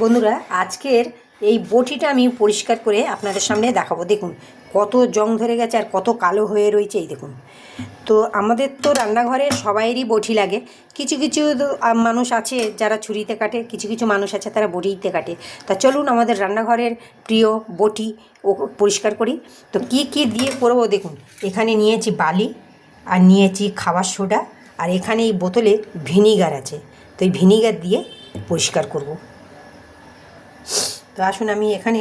বন্ধুরা, আজকের এই বটিটা আমি পরিষ্কার করে আপনাদের সামনে দেখাবো। দেখুন কত জং ধরে গেছে আর কত কালো হয়ে রয়েছে। এই দেখুন। তো আমাদের তো রান্নাঘরে সবাইয়েরই বটি লাগে। কিছু কিছু মানুষ আছে যারা ছুরিতে কাটে, কিছু কিছু মানুষ আছে তারা বটিতে কাটে। তা চলুন আমাদের রান্নাঘরের প্রিয় বটি ও পরিষ্কার করি। তো কি কি দিয়ে করবো দেখুন। এখানে নিয়েছি বালি, আর নিয়েছি খাবার সোডা, আর এখানে এই বোতলে ভিনিগার আছে। তো এই ভিনিগার দিয়ে পরিষ্কার করব। তো আসুন, আমি এখানে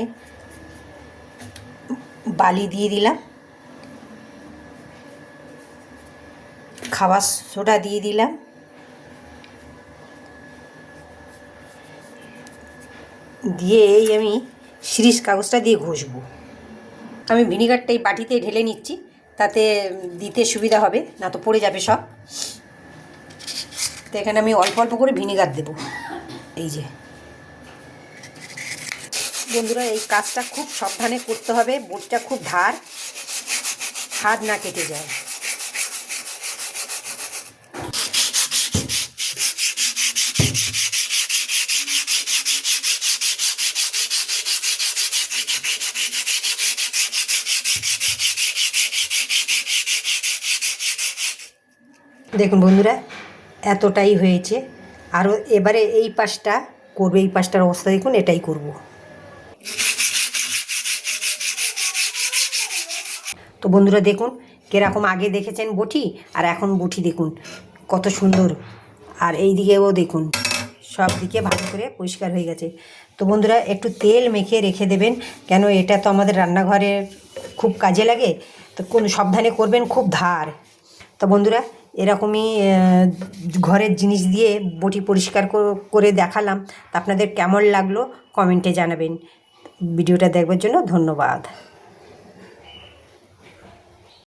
বালি দিয়ে দিলাম, খাবার সোডা দিয়ে দিলাম, দিয়ে এই আমি শিরিষ কাগজটা দিয়ে ঘষবো। আমি ভিনিগারটা এই বাটিতে ঢেলে নিচ্ছি, তাতে দিতে সুবিধা হবে, না তো পড়ে যাবে সব। তো এখানে আমি অল্প অল্প করে ভিনিগার দেব। এই যে বন্ধুরা, এই কাজটা খুব সাবধানে করতে হবে। বটিটা খুব ধার, হাত না কেটে যায়। দেখুন বন্ধুরা, এতটাই হয়েছে। আরও এবারে এই পাশটা করবো, এই পাশটার অবস্থা দেখুন, এটাই করব। তো বন্ধুরা দেখুন কীরকম আগে দেখেছেন বটি, আর এখন বটি দেখুন কত সুন্দর। আর এই দিকেও দেখুন, সব দিকে ভালো করে পরিষ্কার হয়ে গেছে। তো বন্ধুরা একটু তেল মেখে রেখে দেবেন, কেন এটা তো আমাদের রান্নাঘরের খুব কাজে লাগে। তো কোন সাবধানে করবেন, খুব ধার। তো বন্ধুরা এরকমই ঘরের জিনিস দিয়ে বটি পরিষ্কার করে দেখালাম। তা আপনাদের কেমন লাগলো কমেন্টে জানাবেন। ভিডিওটা দেখবার জন্য ধন্যবাদ।